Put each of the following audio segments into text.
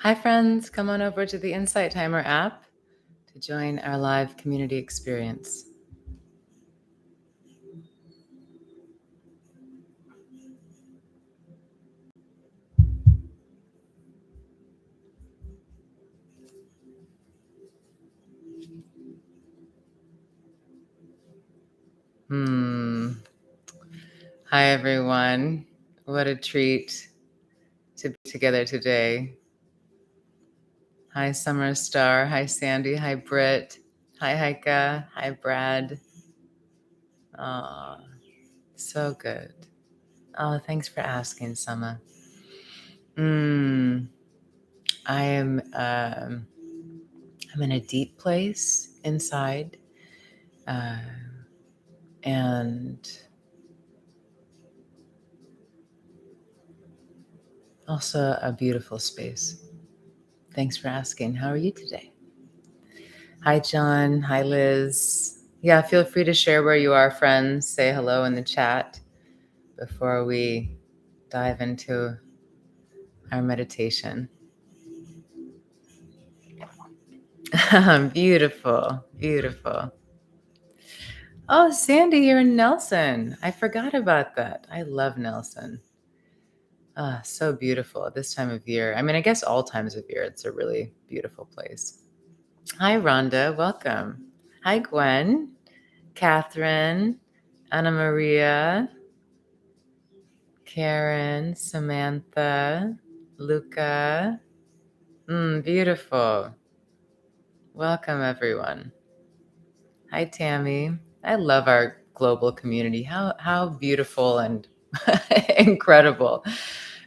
Hi, friends. Come on over to the Insight Timer app to join our live community experience. Hi, everyone. What a treat to be together today. Hi, Summer Star. Hi, Sandy. Hi, Britt. Hi, Heike. Hi, Brad. Oh, so good. Oh, thanks for asking, Summer. I am I'm in a deep place inside, and also a beautiful space. Thanks for asking. How are you today? Hi, John. Hi, Liz. Yeah, feel free to share where you are, friends. Say hello in the chat before we dive into our meditation. Beautiful, beautiful. Oh, Sandy, you're in Nelson. I forgot about that. I love Nelson. Ah, so beautiful at this time of year. I mean, I guess all times of year, it's a really beautiful place. Hi, Rhonda. Welcome. Hi, Gwen, Catherine, Anna Maria, Karen, Samantha, Luca. Beautiful. Welcome, everyone. Hi, Tammy. I love our global community. How beautiful and incredible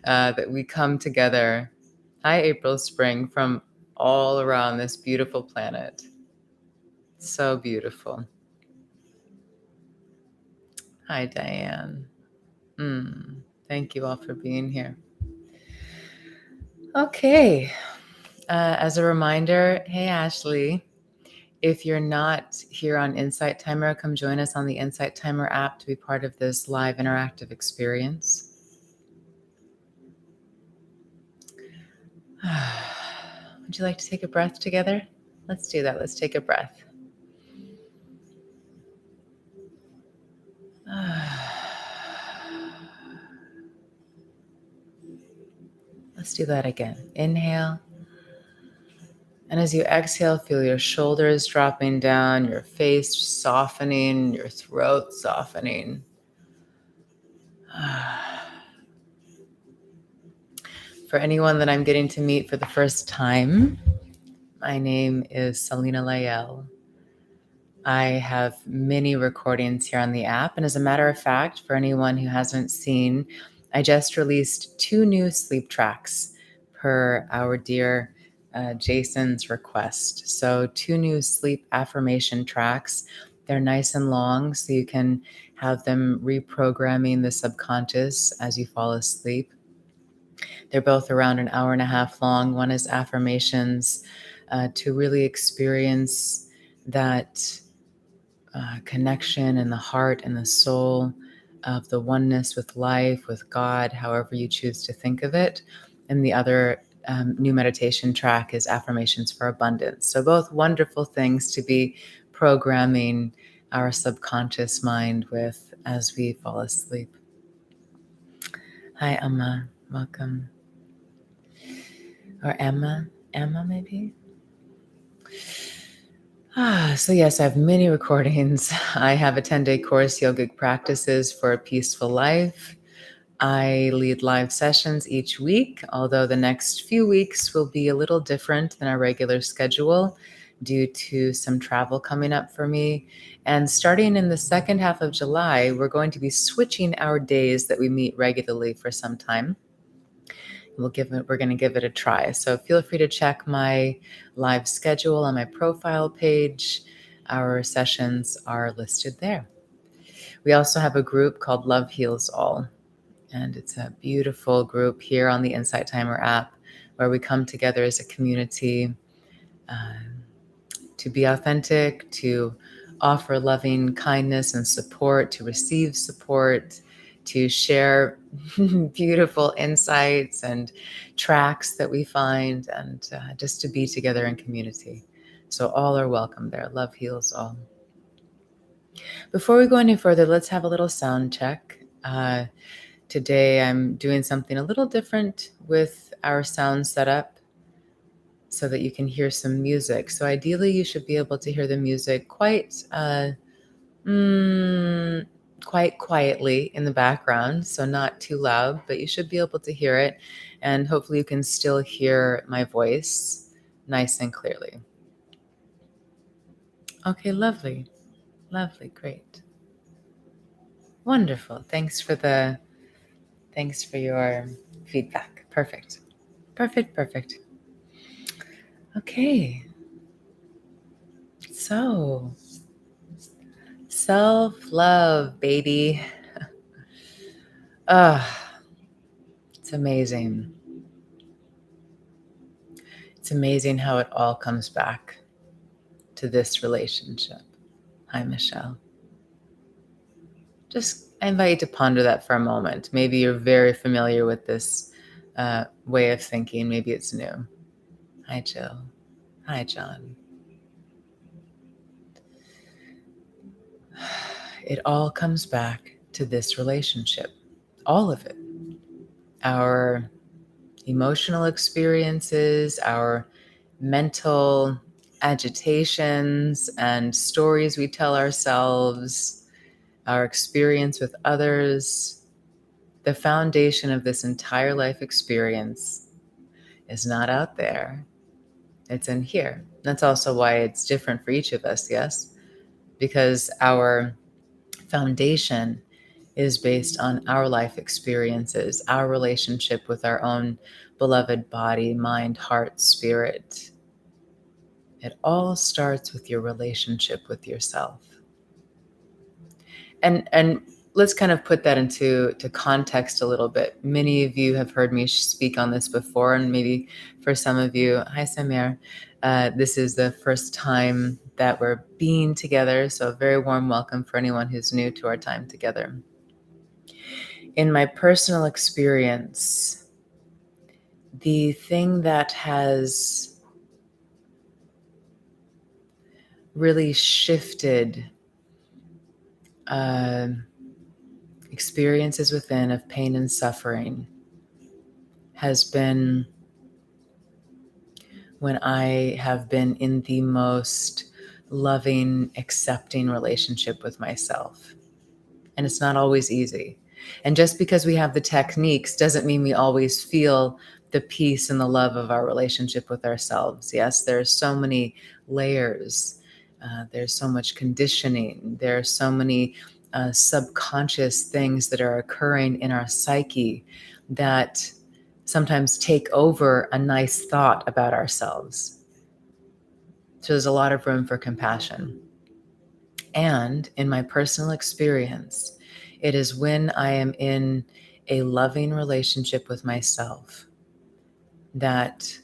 that we come together. Hi, April Spring, from all around this beautiful planet. So beautiful. Hi, Diane. Thank you all for being here. Okay. As a reminder, hey, Ashley, if you're not here on Insight Timer, come join us on the Insight Timer app to be part of this live interactive experience. Would you like to take a breath together? Let's do that. Let's take a breath. Let's do that again. Inhale. And as you exhale, feel your shoulders dropping down, your face softening, your throat softening. For anyone that I'm getting to meet for the first time, my name is Selena Lael. I have many recordings here on the app. And as a matter of fact, for anyone who hasn't seen, I just released 2 new sleep tracks per our dear Jason's request. So 2 new sleep affirmation tracks. They're nice and long, so you can have them reprogramming the subconscious as you fall asleep. They're both around an hour and a half long. One is affirmations to really experience that connection in the heart and the soul of the oneness with life, with God, however you choose to think of it. And the other new meditation track is Affirmations for Abundance. So both wonderful things to be programming our subconscious mind with as we fall asleep. Hi, Emma. Welcome. Or Emma maybe? So yes, I have many recordings. I have a 10-day course, Yogic Practices for a Peaceful Life. I lead live sessions each week, although the next few weeks will be a little different than our regular schedule due to some travel coming up for me. And starting in the second half of July, we're going to be switching our days that we meet regularly for some time. We're going to give it a try. So feel free to check my live schedule on my profile page. Our sessions are listed there. We also have a group called Love Heals All, and it's a beautiful group here on the Insight Timer app where we come together as a community to be authentic, to offer loving kindness and support, to receive support, to share beautiful insights and tracks that we find, and just to be together in community. So all are welcome there. Love heals all. Before we go any further, let's have a little sound check. Today I'm doing something a little different with our sound setup so that you can hear some music. So ideally you should be able to hear the music quite quietly in the background, so not too loud, but you should be able to hear it. And hopefully you can still hear my voice nice and clearly. Okay, lovely. Lovely, great. Wonderful. Thanks for your feedback. Perfect. Perfect, perfect. Okay. So, self-love, baby. It's amazing. It's amazing how it all comes back to this relationship. Hi, Michelle. I invite you to ponder that for a moment. Maybe you're very familiar with this way of thinking. Maybe it's new. Hi, Jill. Hi, John. It all comes back to this relationship. All of it. Our emotional experiences, our mental agitations and stories we tell ourselves, our experience with others. The foundation of this entire life experience is not out there. It's in here. That's also why it's different for each of us, yes? Because our foundation is based on our life experiences, our relationship with our own beloved body, mind, heart, spirit. It all starts with your relationship with yourself. And let's kind of put that into context a little bit. Many of you have heard me speak on this before, and maybe for some of you, hi Samir, this is the first time that we're being together, so a very warm welcome for anyone who's new to our time together. In my personal experience, the thing that has really shifted experiences within of pain and suffering has been when I have been in the most loving, accepting relationship with myself. And it's not always easy. And just because we have the techniques doesn't mean we always feel the peace and the love of our relationship with ourselves. Yes, there's so many layers. There's so much conditioning. There are so many subconscious things that are occurring in our psyche that sometimes take over a nice thought about ourselves. So there's a lot of room for compassion. And in my personal experience, it is when I am in a loving relationship with myself that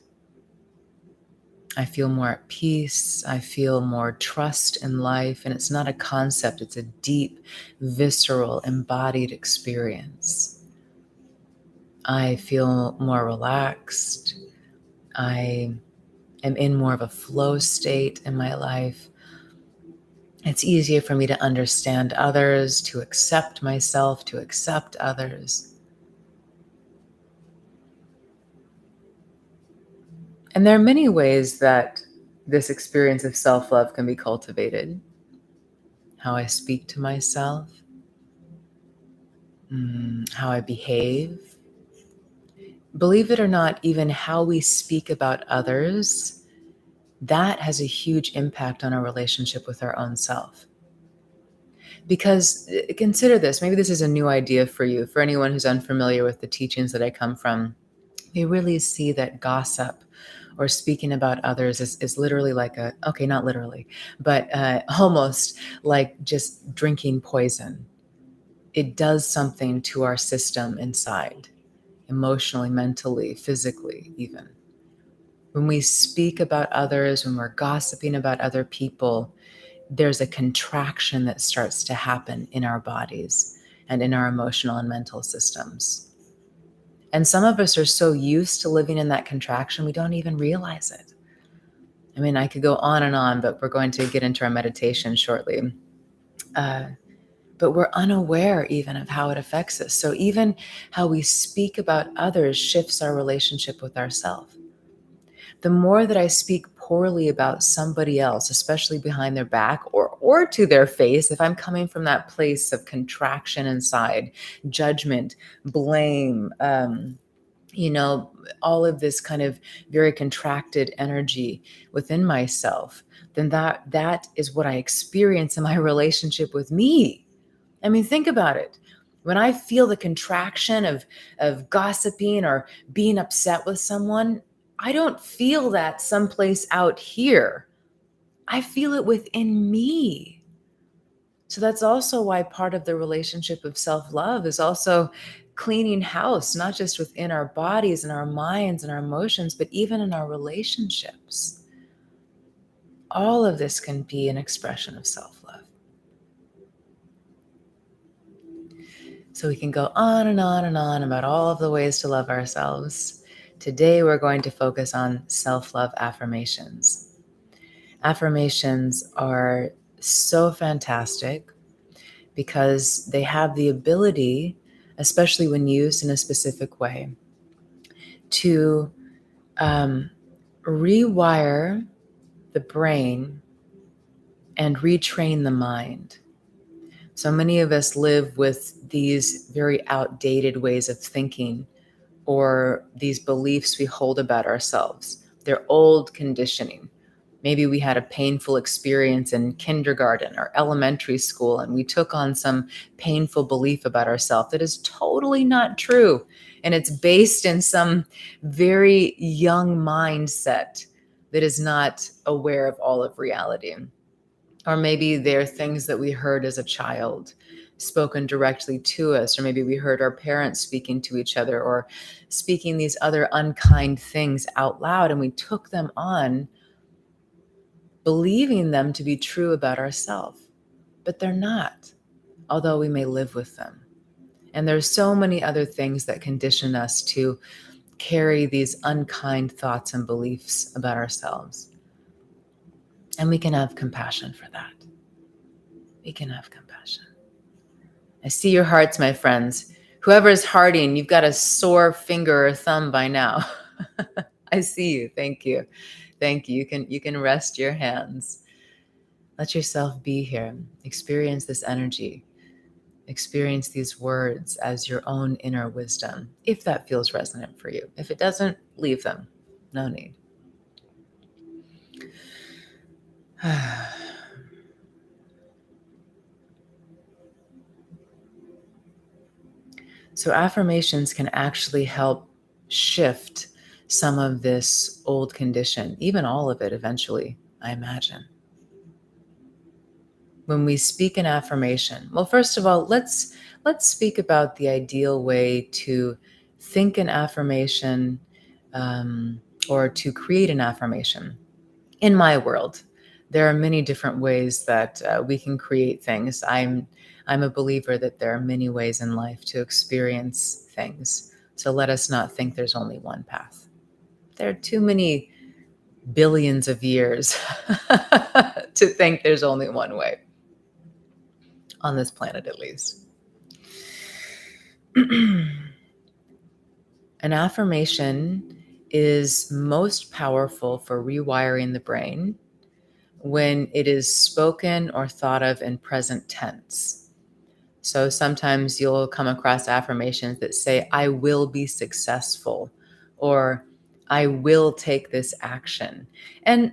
I feel more at peace. I feel more trust in life. And it's not a concept, it's a deep, visceral, embodied experience. I feel more relaxed. I am in more of a flow state in my life. It's easier for me to understand others, to accept myself, to accept others. And there are many ways that this experience of self-love can be cultivated. How I speak to myself, how I behave. Believe it or not, even how we speak about others, that has a huge impact on our relationship with our own self. Because consider this, maybe this is a new idea for you, for anyone who's unfamiliar with the teachings that I come from. We really see that gossip or speaking about others is literally like okay, not literally, but almost like just drinking poison. It does something to our system inside, emotionally, mentally, physically, even. When we speak about others, when we're gossiping about other people, there's a contraction that starts to happen in our bodies. and in our emotional and mental systems. And some of us are so used to living in that contraction, we don't even realize it. I mean, I could go on, but we're going to get into our meditation shortly. But we're unaware even of how it affects us. So even how we speak about others shifts our relationship with ourselves. The more that I speak poorly about somebody else, especially behind their back or to their face, if I'm coming from that place of contraction inside, judgment, blame, all of this kind of very contracted energy within myself, then that is what I experience in my relationship with me. I mean, think about it. When I feel the contraction of gossiping or being upset with someone, I don't feel that someplace out here. I feel it within me. So that's also why part of the relationship of self-love is also cleaning house, not just within our bodies and our minds and our emotions, but even in our relationships. All of this can be an expression of self-love. So we can go on and on and on about all of the ways to love ourselves. Today, we're going to focus on self-love affirmations. Affirmations are so fantastic because they have the ability, especially when used in a specific way, to rewire the brain and retrain the mind. So many of us live with these very outdated ways of thinking or these beliefs we hold about ourselves. They're old conditioning. Maybe we had a painful experience in kindergarten or elementary school, and we took on some painful belief about ourselves that is totally not true. And it's based in some very young mindset that is not aware of all of reality. Or maybe they're things that we heard as a child spoken directly to us, or maybe we heard our parents speaking to each other or speaking these other unkind things out loud, and we took them on, believing them to be true about ourselves. But they're not, although we may live with them. And there's so many other things that condition us to carry these unkind thoughts and beliefs about ourselves. And we can have compassion for that. We can have compassion. I see your hearts, my friends. Whoever is hearting, you've got a sore finger or thumb by now. I see you. Thank you. Thank you. You can rest your hands. Let yourself be here. Experience this energy. Experience these words as your own inner wisdom, if that feels resonant for you. If it doesn't, leave them. No need. So affirmations can actually help shift some of this old condition, even all of it eventually, I imagine. When we speak an affirmation, well, first of all, let's speak about the ideal way to think an affirmation or to create an affirmation. In my world, there are many different ways that we can create things. I'm a believer that there are many ways in life to experience things. So let us not think there's only one path. There are too many billions of years to think there's only one way, on this planet at least. An affirmation is most powerful for rewiring the brain when it is spoken or thought of in present tense. So sometimes you'll come across affirmations that say, I will be successful, or I will take this action. And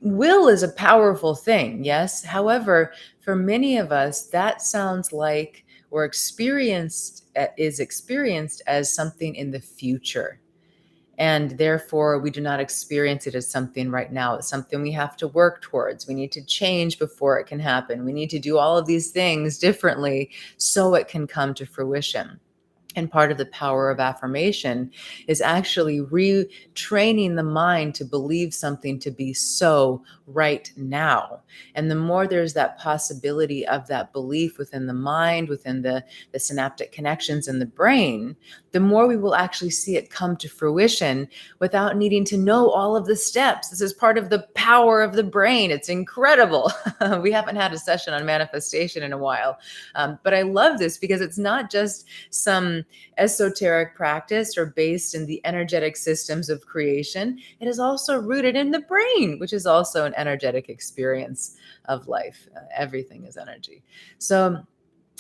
will is a powerful thing, yes. However, for many of us, that sounds like or is experienced as something in the future. And therefore, we do not experience it as something right now. It's something we have to work towards. We need to change before it can happen. We need to do all of these things differently so it can come to fruition. And part of the power of affirmation is actually retraining the mind to believe something to be so right now. And the more there's that possibility of that belief within the mind, within the synaptic connections in the brain, the more we will actually see it come to fruition without needing to know all of the steps. This is part of the power of the brain. It's incredible. We haven't had a session on manifestation in a while. But I love this because it's not just some esoteric practice or based in the energetic systems of creation. It is also rooted in the brain, which is also an energetic experience of life. Everything is energy. So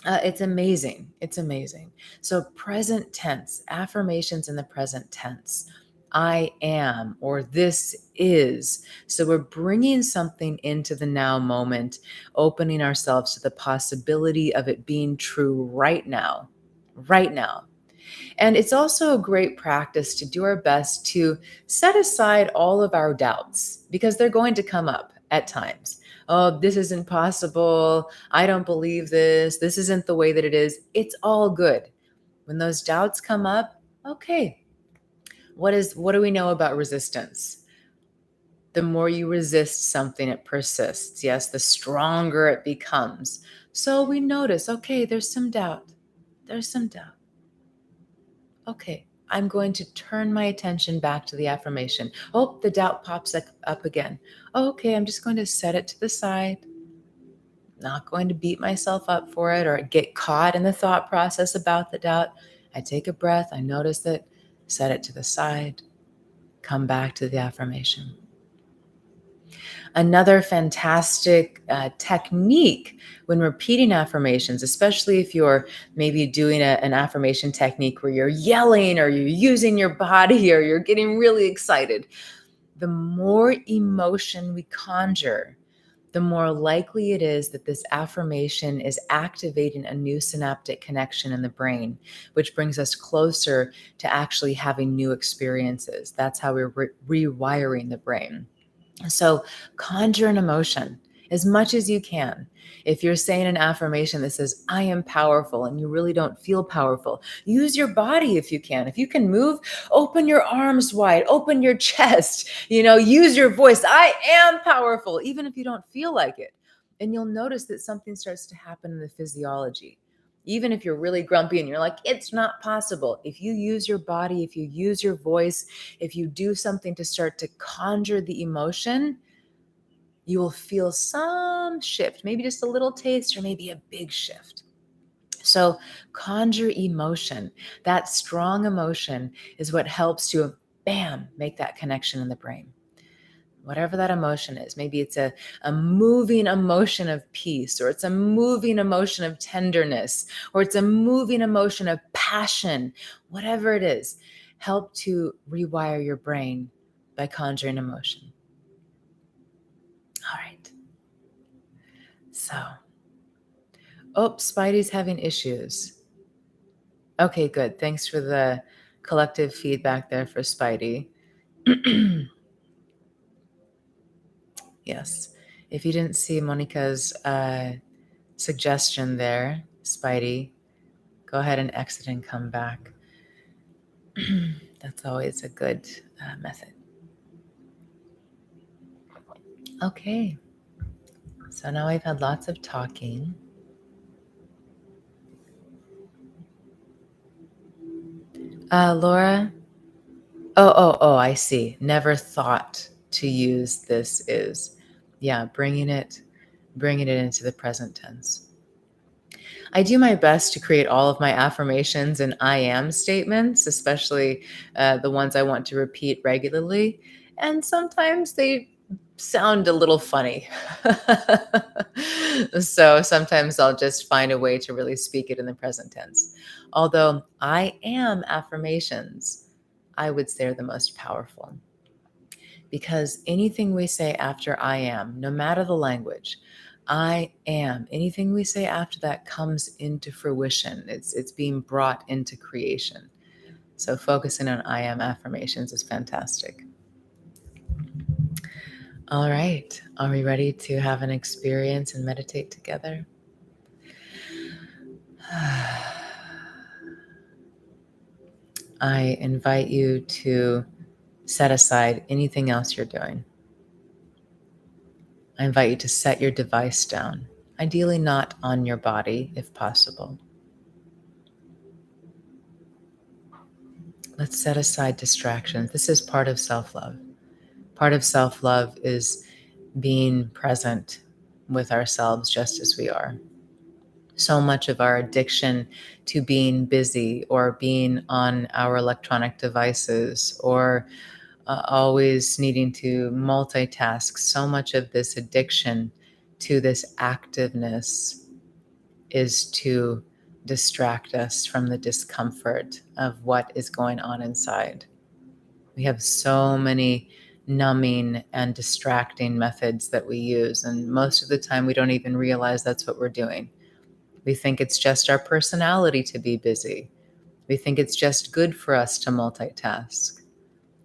it's amazing. It's amazing. So, present tense, affirmations in the present tense. I am, or this is. So, we're bringing something into the now moment, opening ourselves to the possibility of it being true right now. Right now. And it's also a great practice to do our best to set aside all of our doubts because they're going to come up at times. Oh, this isn't possible. I don't believe this. This isn't the way that it is. It's all good. When those doubts come up, okay, what do we know about resistance? The more you resist something, it persists. Yes, the stronger it becomes. So we notice, okay, there's some doubt. There's some doubt. Okay, I'm going to turn my attention back to the affirmation. Oh, the doubt pops up again. Okay, I'm just going to set it to the side. Not going to beat myself up for it or get caught in the thought process about the doubt. I take a breath. I notice it, set it to the side, come back to the affirmation. Another fantastic technique when repeating affirmations, especially if you're maybe doing an affirmation technique where you're yelling or you're using your body or you're getting really excited, the more emotion we conjure, the more likely it is that this affirmation is activating a new synaptic connection in the brain, which brings us closer to actually having new experiences. That's how we're rewiring the brain. So conjure an emotion as much as you can. If you're saying an affirmation that says, I am powerful, and you really don't feel powerful, use your body if you can. If you can move, open your arms wide, open your chest, use your voice. I am powerful, even if you don't feel like it. And you'll notice that something starts to happen in the physiology. Even if you're really grumpy and you're like, it's not possible. If you use your body, if you use your voice, if you do something to start to conjure the emotion, you will feel some shift, maybe just a little taste or maybe a big shift. So conjure emotion. That strong emotion is what helps to, bam, make that connection in the brain. Whatever that emotion is, maybe it's a moving emotion of peace, or it's a moving emotion of tenderness, or it's a moving emotion of passion, whatever it is, help to rewire your brain by conjuring emotion. All right. So, Spidey's having issues. Okay, good. Thanks for the collective feedback there for Spidey. Yes. If you didn't see Monica's suggestion there, Spidey, go ahead and exit and come back. That's always a good method. Okay. So now I've had lots of talking. Laura? Oh, I see. Never thought to use this is. Yeah, bringing it into the present tense. I do my best to create all of my affirmations and I am statements, especially the ones I want to repeat regularly. And sometimes they sound a little funny. So sometimes I'll just find a way to really speak it in the present tense. Although I am affirmations, I would say are the most powerful. Because anything we say after I am, no matter the language, I am, anything we say after that comes into fruition. It's being brought into creation. So focusing on I am affirmations is fantastic. All right. Are we ready to have an experience and meditate together? I invite you to set aside anything else you're doing. I invite you to set your device down, ideally not on your body if possible. Let's set aside distractions. This is part of self-love. Part of self-love is being present with ourselves just as we are. So much of our addiction to being busy or being on our electronic devices or always needing to multitask, so much of this addiction to this activeness is to distract us from the discomfort of what is going on inside. We have so many numbing and distracting methods that we use, and most of the time we don't even realize that's what we're doing. We think it's just our personality to be busy. We think it's just good for us to multitask.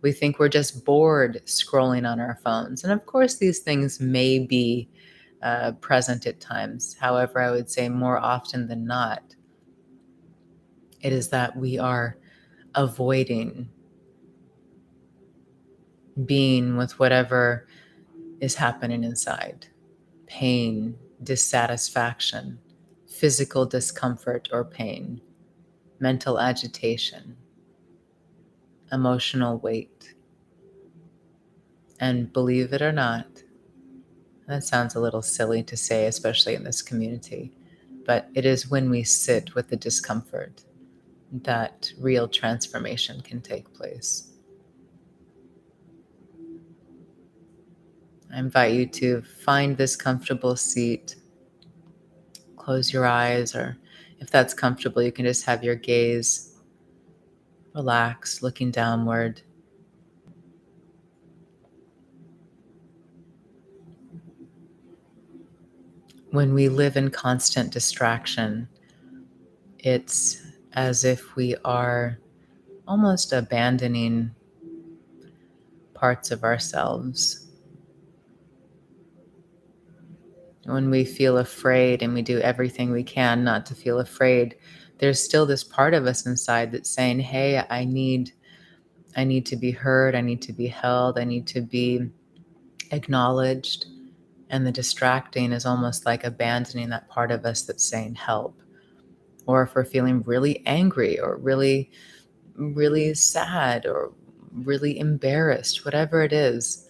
We think we're just bored scrolling on our phones. And of course, these things may be present at times. However, I would say more often than not, it is that we are avoiding being with whatever is happening inside: pain, dissatisfaction, physical discomfort or pain, mental agitation, emotional weight. And believe it or not, that sounds a little silly to say, especially in this community, but it is when we sit with the discomfort that real transformation can take place. I invite you to find this comfortable seat, close your eyes, or if that's comfortable, you can just have your gaze relax, looking downward. When we live in constant distraction, it's as if we are almost abandoning parts of ourselves. When we feel afraid and we do everything we can not to feel afraid, there's still this part of us inside that's saying, hey, I need to be heard, I need to be held, I need to be acknowledged. And the distracting is almost like abandoning that part of us that's saying help. Or if we're feeling really angry or really, really sad or really embarrassed, whatever it is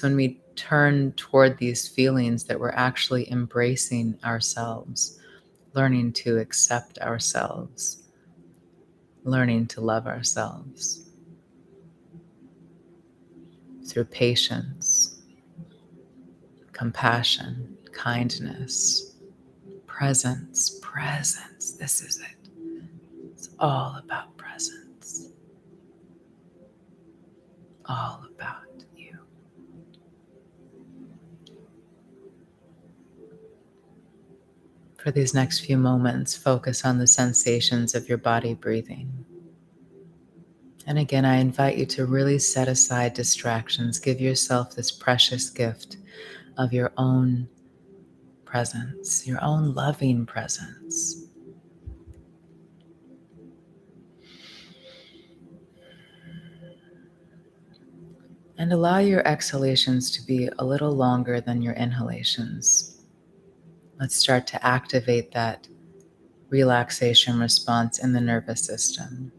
when we turn toward these feelings that we're actually embracing ourselves, learning to accept ourselves, learning to love ourselves through patience, compassion, kindness, presence. Presence. This is it. It's all about presence. All about you. For these next few moments, focus on the sensations of your body breathing. And again, I invite you to really set aside distractions. Give yourself this precious gift of your own presence, your own loving presence. And allow your exhalations to be a little longer than your inhalations. Let's start to activate that relaxation response in the nervous system.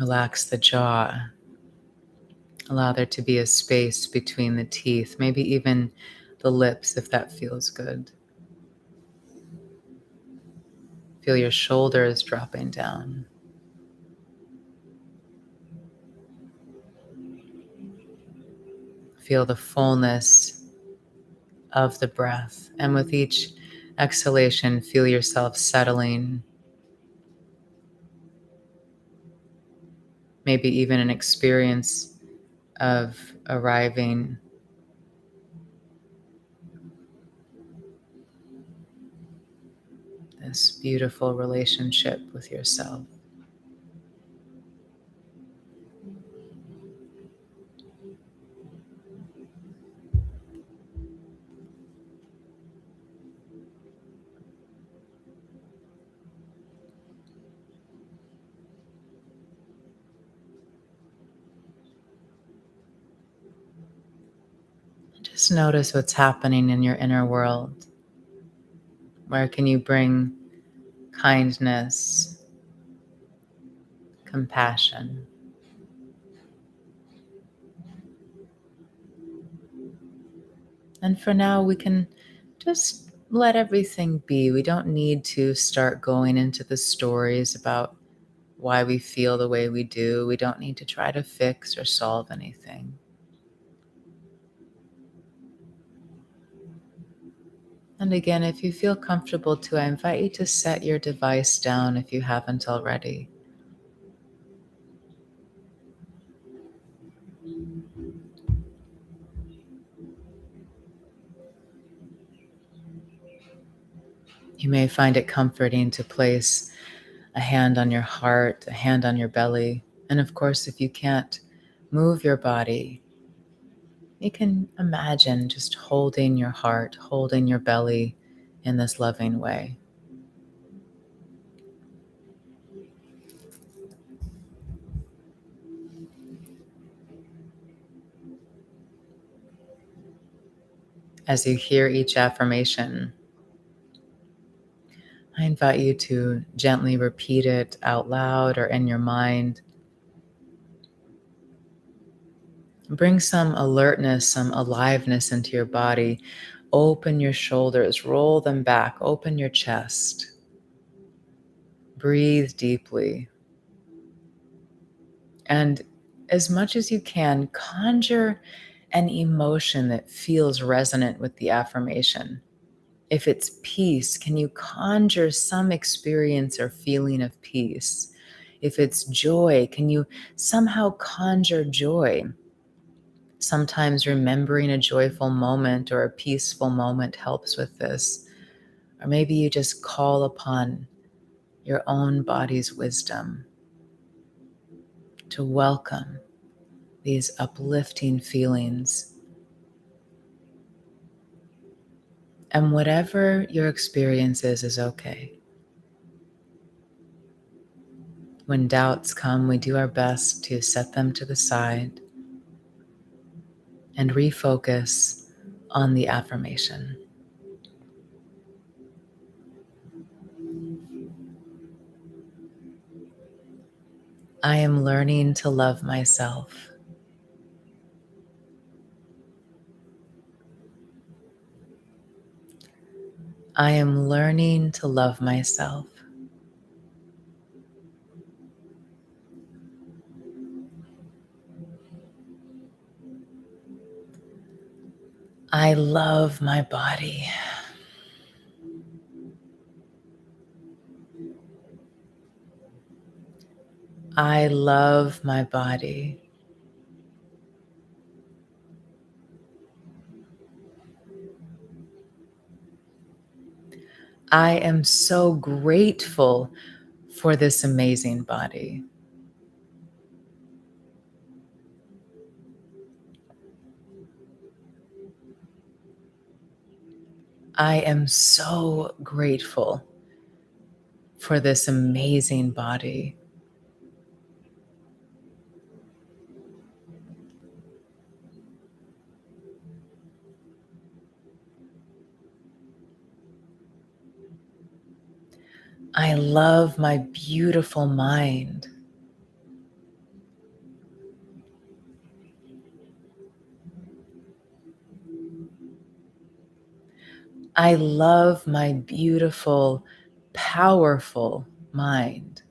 Relax the jaw. Allow there to be a space between the teeth, maybe even the lips if that feels good. Feel your shoulders dropping down. Feel the fullness of the breath. And with each exhalation, feel yourself settling. Maybe even an experience of arriving this beautiful relationship with yourself. Just notice what's happening in your inner world. Where can you bring kindness, compassion? And for now, we can just let everything be. We don't need to start going into the stories about why we feel the way we do. We don't need to try to fix or solve anything. And again, if you feel comfortable to, I invite you to set your device down if you haven't already. You may find it comforting to place a hand on your heart, a hand on your belly. And of course, if you can't move your body, you can imagine just holding your heart, holding your belly in this loving way. As you hear each affirmation, I invite you to gently repeat it out loud or in your mind. Bring some alertness, some aliveness into your body. Open your shoulders, roll them back, open your chest. Breathe deeply. And as much as you can, conjure an emotion that feels resonant with the affirmation. If it's peace, can you conjure some experience or feeling of peace? If it's joy, can you somehow conjure joy? Sometimes remembering a joyful moment or a peaceful moment helps with this. Or maybe you just call upon your own body's wisdom to welcome these uplifting feelings. And whatever your experience is okay. When doubts come, we do our best to set them to the side and refocus on the affirmation. I am learning to love myself. I am learning to love myself. I love my body. I love my body. I am so grateful for this amazing body. I am so grateful for this amazing body. I love my beautiful mind. I love my beautiful, powerful mind.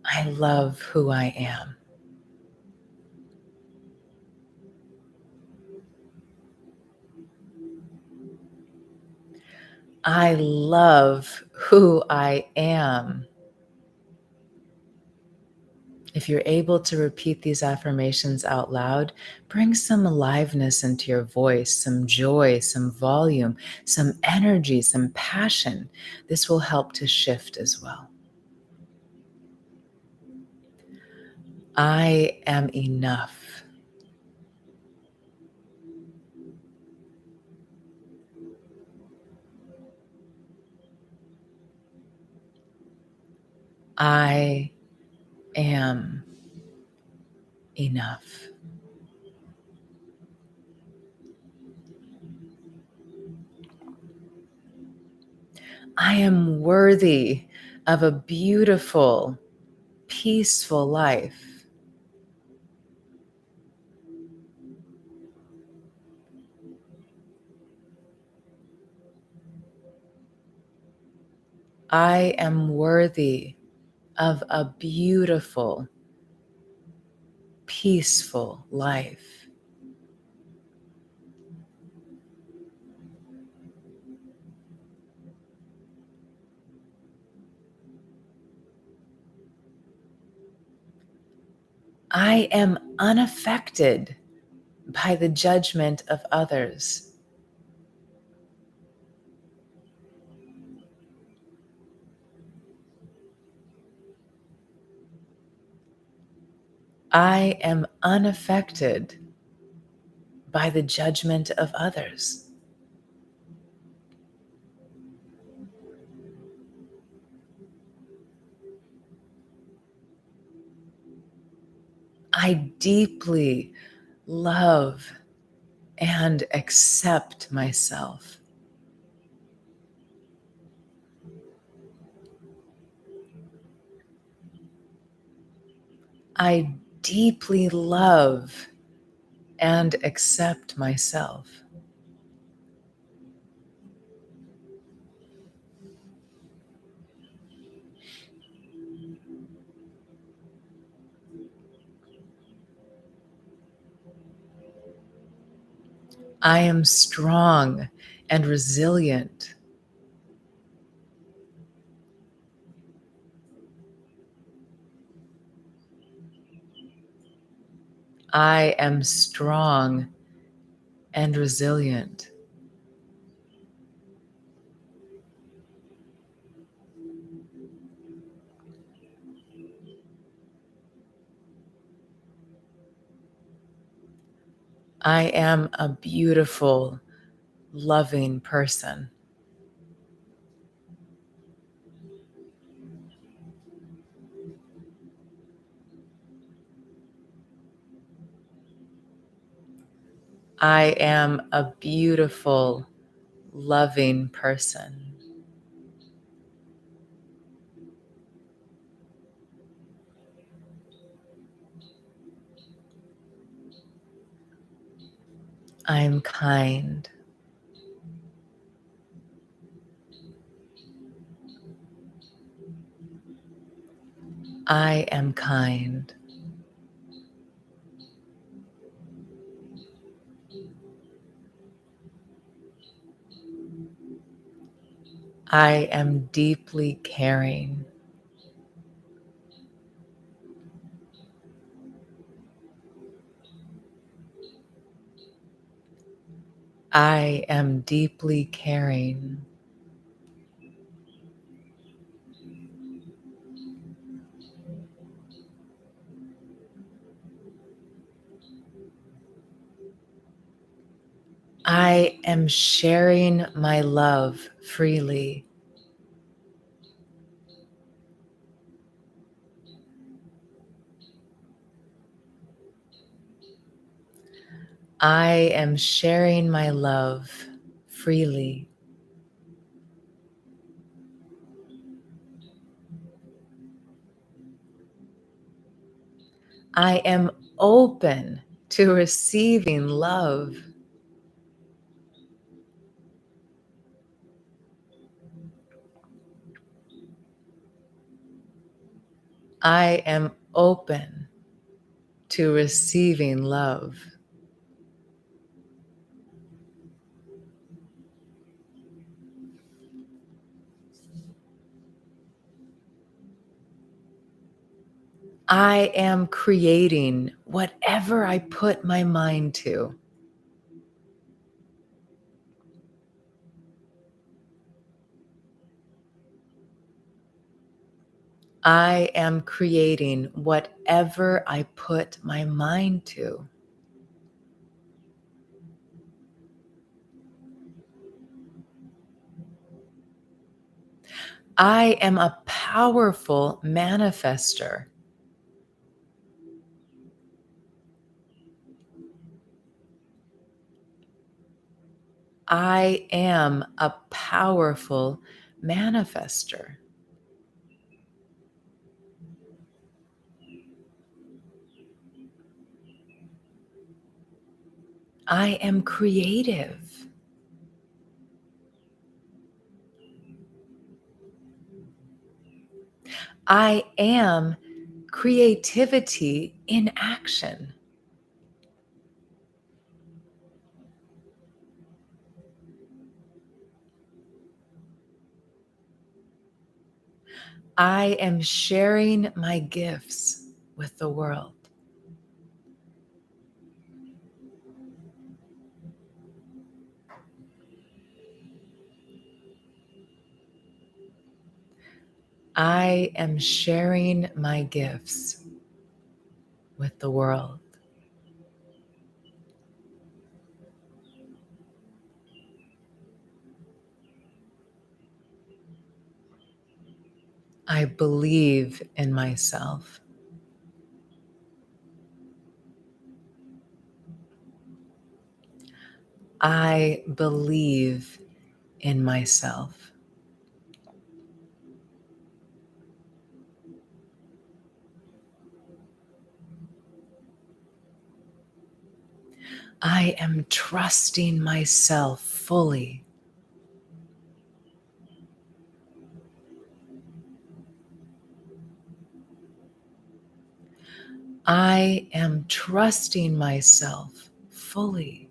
I love who I am. I love who I am. If you're able to repeat these affirmations out loud, bring some aliveness into your voice, some joy, some volume, some energy, some passion. This will help to shift as well. I am enough. I am enough. I am worthy of a beautiful, peaceful life. I am worthy of a beautiful, peaceful life. I am unaffected by the judgment of others. I am unaffected by the judgment of others. I deeply love and accept myself. I deeply love and accept myself. I am strong and resilient. I am strong and resilient. I am a beautiful, loving person. I am a beautiful, loving person. I am kind. I am kind. I am deeply caring. I am deeply caring. I am sharing my love freely. I am sharing my love freely. I am open to receiving love. I am open to receiving love. I am creating whatever I put my mind to. I am creating whatever I put my mind to. I am a powerful manifester. I am a powerful manifester. I am creative. I am creativity in action. I am sharing my gifts with the world. I am sharing my gifts with the world. I believe in myself. I believe in myself. I am trusting myself fully. I am trusting myself fully.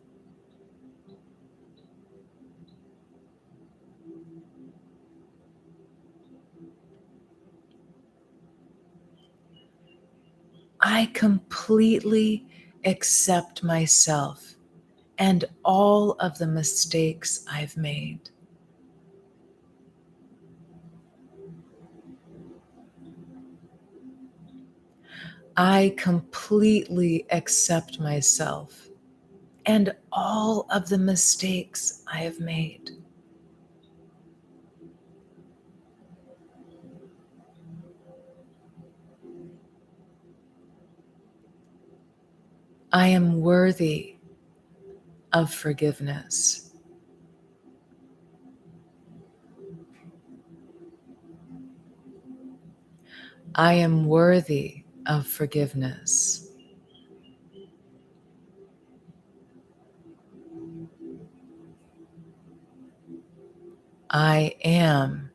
I completely accept myself and all of the mistakes I've made. I completely accept myself and all of the mistakes I have made. I am worthy of forgiveness. I am worthy of forgiveness. I am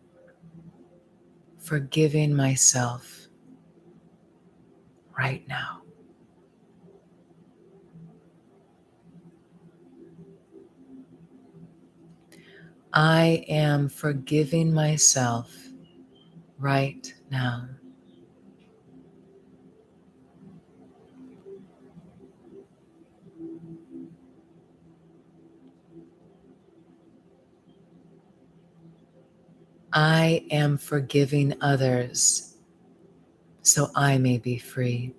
forgiving myself right now. I am forgiving myself right now. I am forgiving others so I may be free.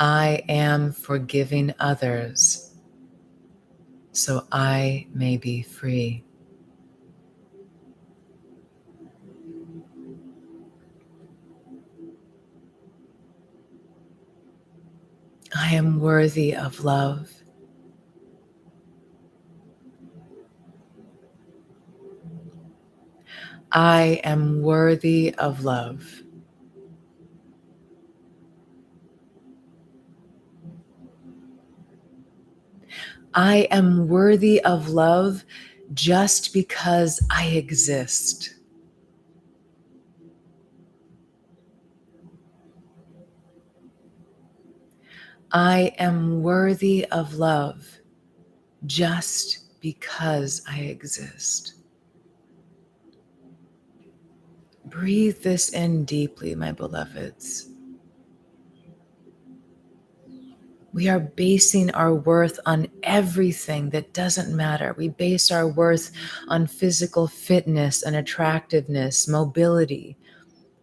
I am forgiving others so I may be free. I am worthy of love. I am worthy of love. I am worthy of love just because I exist. I am worthy of love just because I exist. Breathe this in deeply, my beloveds. We are basing our worth on everything that doesn't matter. We base our worth on physical fitness and attractiveness, mobility,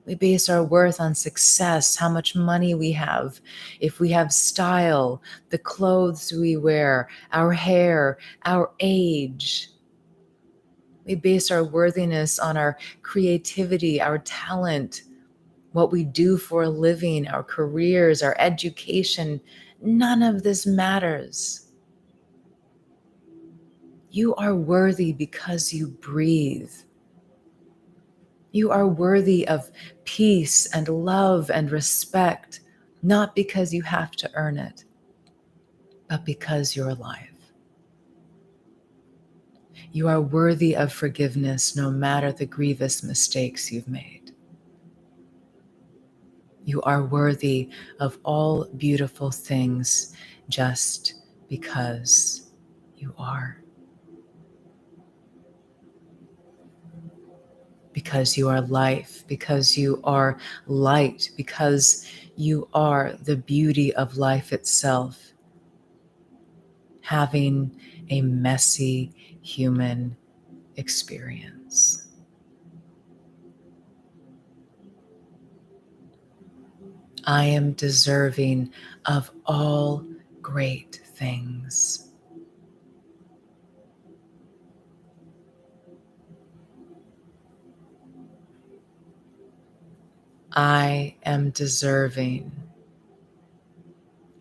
We base our worth on success, how much money we have, if we have style, the clothes we wear, our hair, our age. We base our worthiness on our creativity, our talent, what we do for a living, our careers, our education. None of this matters. You are worthy because you breathe. You are worthy of peace and love and respect, not because you have to earn it, but because you're alive. You are worthy of forgiveness no matter the grievous mistakes you've made. You are worthy of all beautiful things just because you are. Because you are life, because you are light, because you are the beauty of life itself, having a messy human experience. I am deserving of all great things. I am deserving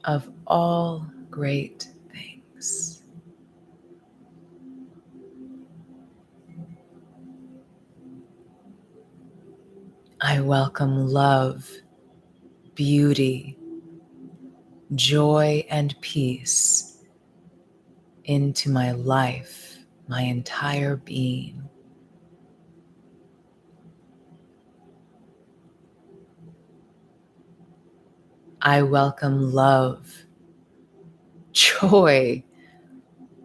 of all great things. I welcome love, beauty, joy, and peace into my life, my entire being. I welcome love, joy,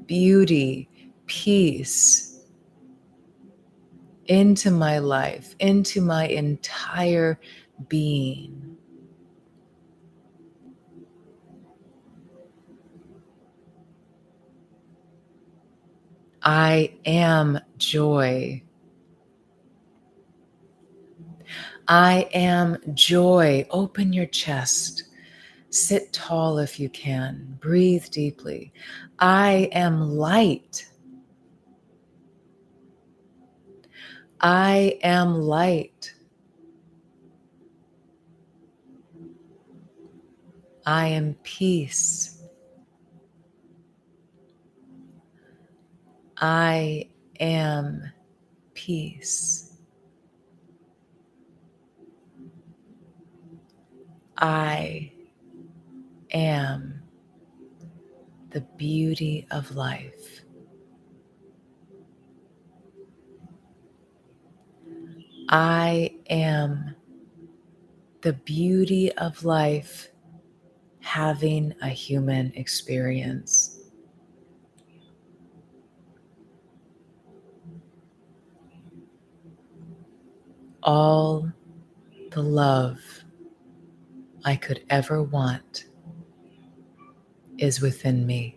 beauty, peace into my life, into my entire being. I am joy. I am joy. Open your chest. Sit tall if you can. Breathe deeply. I am light. I am light. I am peace. I am peace. I am the beauty of life. I am the beauty of life having a human experience. All the love I could ever want is within me.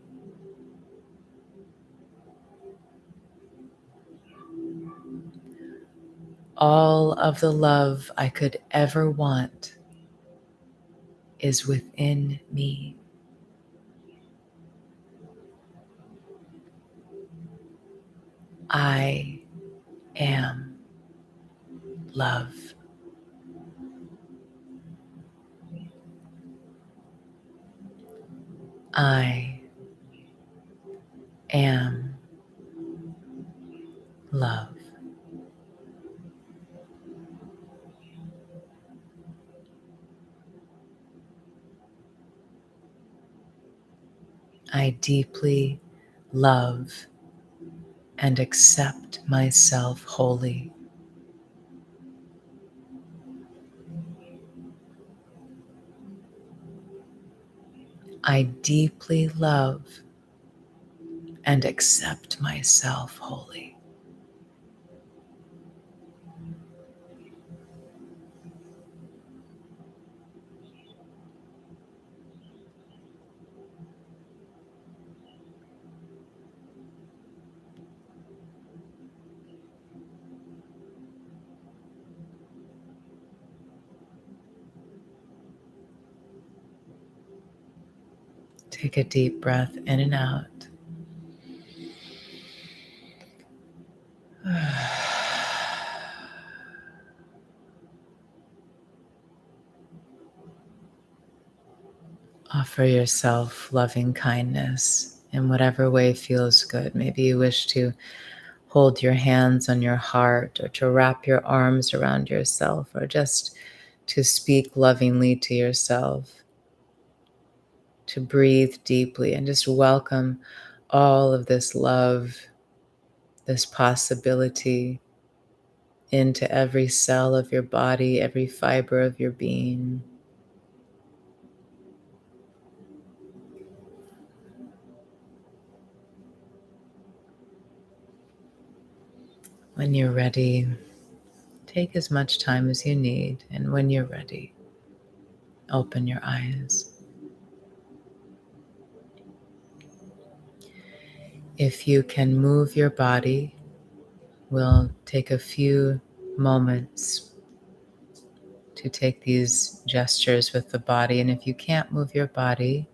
All of the love I could ever want is within me. I am love. I am love. I deeply love and accept myself wholly. I deeply love and accept myself wholly. Take a deep breath in and out. Offer yourself loving kindness in whatever way feels good. Maybe you wish to hold your hands on your heart, or to wrap your arms around yourself, or just to speak lovingly to yourself, to breathe deeply and just welcome all of this love, this possibility into every cell of your body, every fiber of your being. When you're ready, take as much time as you need, and when you're ready, open your eyes. If you can move your body, we'll take a few moments to take these gestures with the body. And if you can't move your body,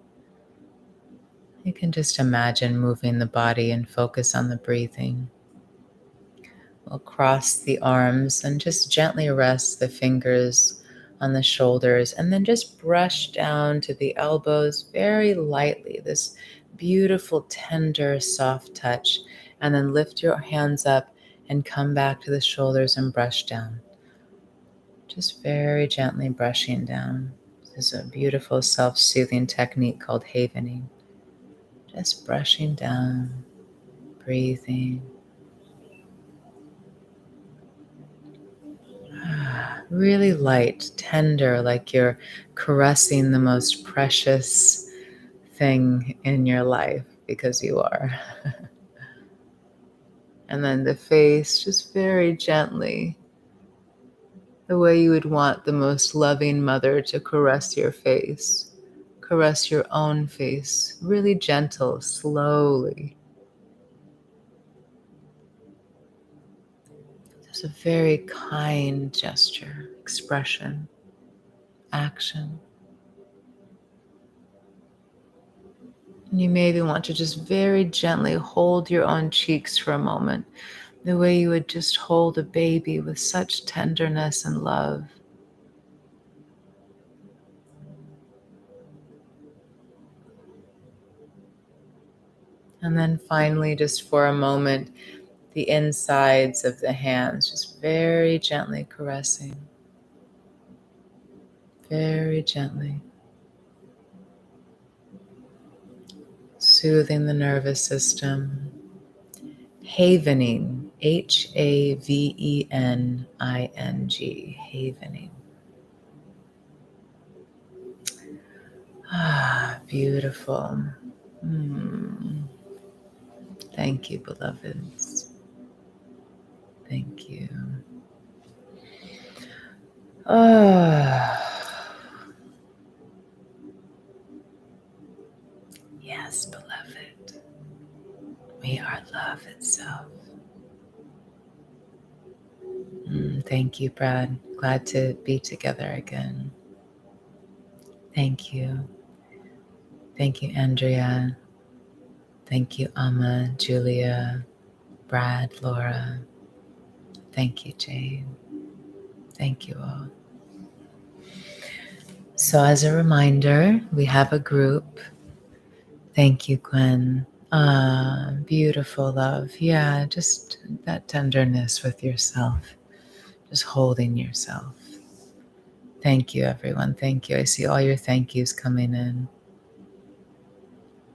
you can just imagine moving the body and focus on the breathing. We'll cross the arms and just gently rest the fingers on the shoulders, and then just brush down to the elbows very lightly, this beautiful, tender, soft touch. And then lift your hands up and come back to the shoulders and brush down. Just very gently brushing down. This is a beautiful self-soothing technique called havening. Just brushing down, breathing. Really light, tender, like you're caressing the most precious thing in your life, because you are. And then the face, just very gently, the way you would want the most loving mother to caress your face. Caress your own face, really gentle, slowly. It's a very kind gesture, expression, action. And you maybe want to just very gently hold your own cheeks for a moment, the way you would just hold a baby with such tenderness and love. And then finally, just for a moment, the insides of the hands, just very gently caressing, very gently, soothing the nervous system. Havening, Havening, havening. Ah, beautiful. Thank you, beloveds. Thank you. Ah, yes, beloved. We are love itself. Thank you, Brad. Glad to be together again. Thank you. Thank you, Andrea. Thank you, Amma, Julia, Brad, Laura. Thank you, Jane. Thank you all. So, as a reminder, we have a group. Thank you, Gwen. Ah, beautiful love. Yeah, just that tenderness with yourself, just holding yourself. Thank you, everyone. Thank you. I see all your thank yous coming in.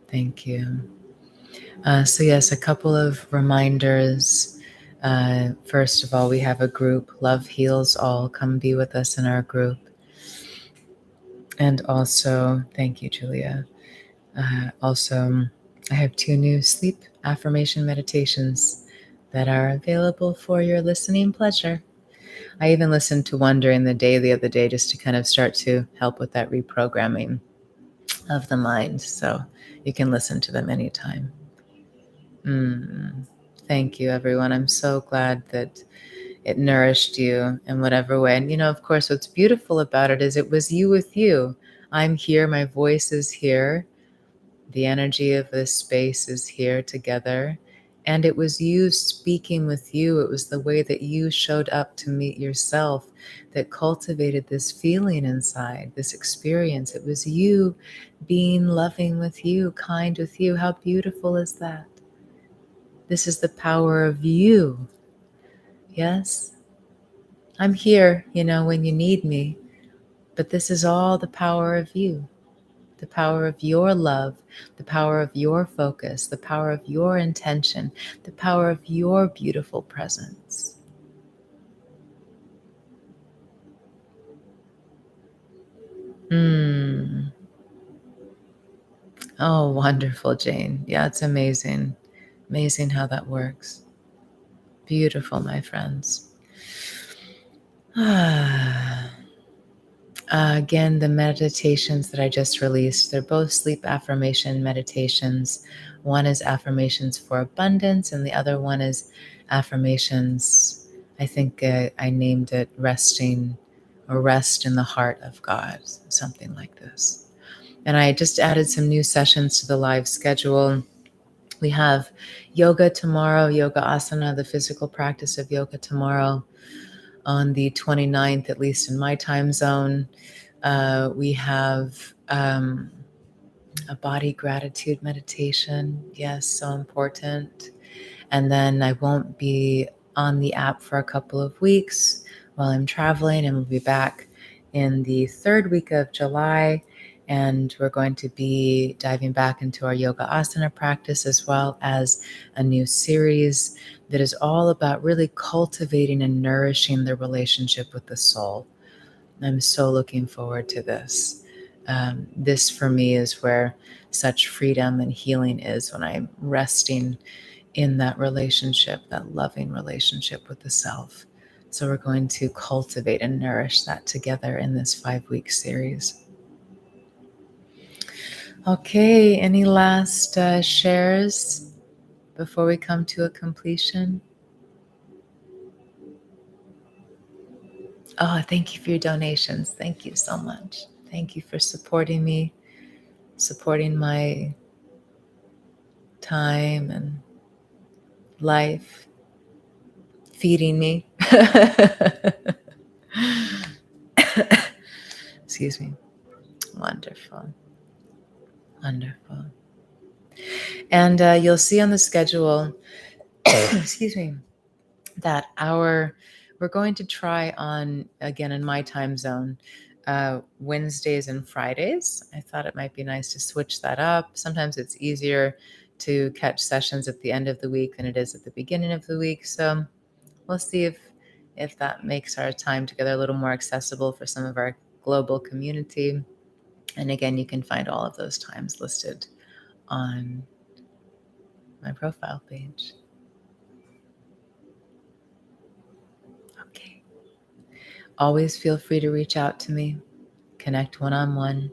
Thank you. So, yes, a couple of reminders. First of all, we have a group, Love Heals All. Come be with us in our group. And also, thank you, Julia. Also, I have 2 new sleep affirmation meditations that are available for your listening pleasure. I even listened to one during the day the other day just to kind of start to help with that reprogramming of the mind. So you can listen to them anytime. Thank you, everyone. I'm so glad that it nourished you in whatever way. And, of course, what's beautiful about it is it was you with you. I'm here. My voice is here. The energy of this space is here together. And it was you speaking with you. It was the way that you showed up to meet yourself that cultivated this feeling inside, this experience. It was you being loving with you, kind with you. How beautiful is that? This is the power of you. Yes? I'm here, when you need me. But this is all the power of you, the power of your love, the power of your focus, the power of your intention, the power of your beautiful presence. Mm. Oh, wonderful, Jane. Yeah, it's amazing. Amazing how that works. Beautiful, my friends. Again, the meditations that I just released, they're both sleep affirmation meditations. One is affirmations for abundance, and the other one is affirmations. I think I named it resting or rest in the heart of God, something like this. And I just added some new sessions to the live schedule. We have yoga tomorrow, yoga asana, the physical practice of yoga tomorrow on the 29th, at least in my time zone. We have a body gratitude meditation. Yes, so important. And then I won't be on the app for a couple of weeks while I'm traveling, and we'll be back in the third week of July. And we're going to be diving back into our yoga asana practice, as well as a new series that is all about really cultivating and nourishing the relationship with the soul. I'm so looking forward to this. This for me is where such freedom and healing is, when I'm resting in that relationship, that loving relationship with the self. So we're going to cultivate and nourish that together in this 5-week series. Okay, any last shares before we come to a completion? Oh, thank you for your donations. Thank you so much. Thank you for supporting me, supporting my time and life, feeding me. Excuse me. Wonderful. Wonderful. And you'll see on the schedule, excuse me, that we're going to try on, again, in my time zone, Wednesdays and Fridays. I thought it might be nice to switch that up. Sometimes it's easier to catch sessions at the end of the week than it is at the beginning of the week. So we'll see if that makes our time together a little more accessible for some of our global community. And again, you can find all of those times listed on my profile page. Okay. Always feel free to reach out to me, connect one-on-one.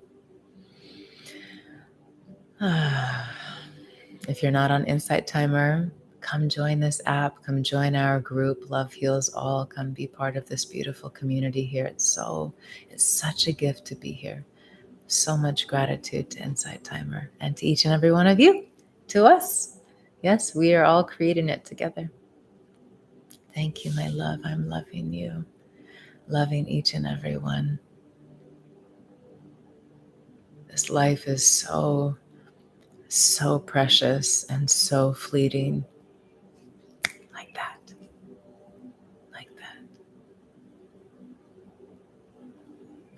If you're not on Insight Timer, come join this app, come join our group, Love Heals All, come be part of this beautiful community here. It's such a gift to be here. So much gratitude to Insight Timer and to each and every one of you, to us. Yes, we are all creating it together. Thank you, my love. I'm loving you, loving each and every one. This life is so precious and so fleeting. Like that. Like that.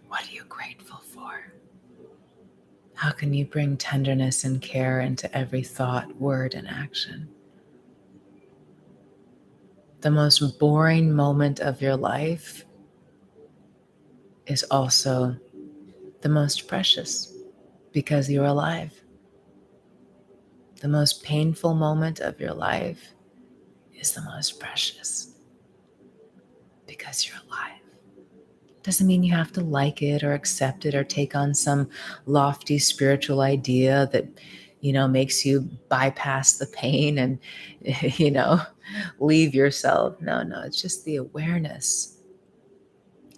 What are you grateful for? How can you bring tenderness and care into every thought, word, and action? The most boring moment of your life is also the most precious, because you're alive. The most painful moment of your life is the most precious, because you're alive. Doesn't mean you have to like it or accept it or take on some lofty spiritual idea that, makes you bypass the pain and, leave yourself. No, it's just the awareness.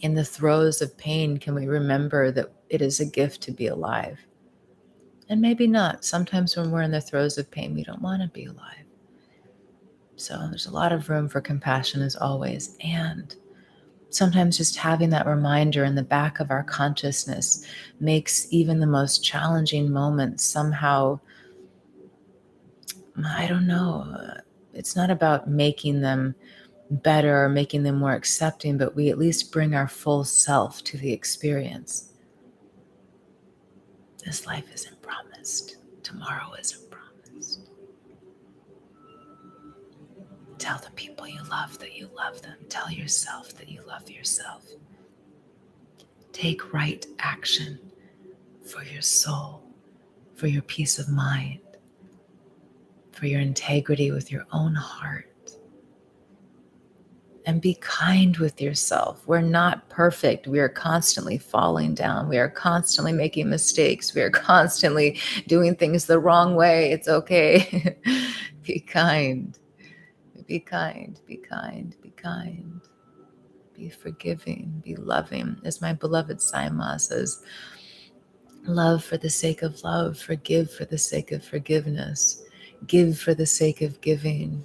In the throes of pain, can we remember that it is a gift to be alive? And maybe not. Sometimes when we're in the throes of pain, we don't want to be alive. So there's a lot of room for compassion as always. And sometimes just having that reminder in the back of our consciousness makes even the most challenging moments somehow, I don't know, it's not about making them better or making them more accepting, but we at least bring our full self to the experience. This life isn't promised. Tomorrow isn't promised. Tell the people you love that you love them. Tell yourself that you love yourself. Take right action for your soul, for your peace of mind, for your integrity with your own heart. And be kind with yourself. We're not perfect. We are constantly falling down. We are constantly making mistakes. We are constantly doing things the wrong way. It's okay. Be kind. Be kind. Be kind. Be kind. Be forgiving. Be loving. As my beloved Saima says, love for the sake of love. Forgive for the sake of forgiveness. Give for the sake of giving.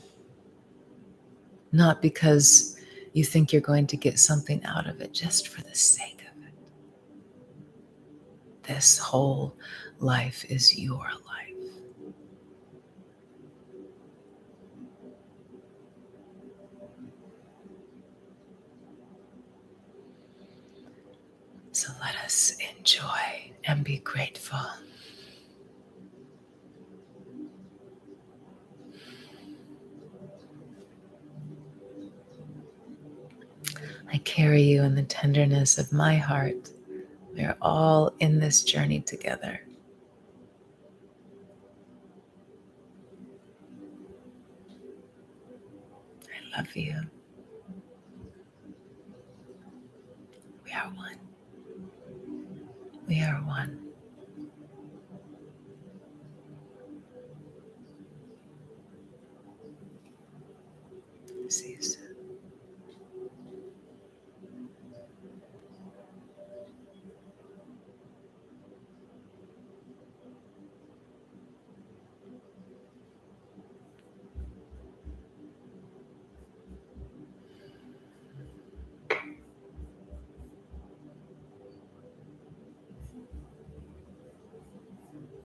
Not because you think you're going to get something out of it, just for the sake of it. This whole life is your life. So let us enjoy and be grateful. I carry you in the tenderness of my heart. We are all in this journey together. I love you. We are one. We are one. See you soon.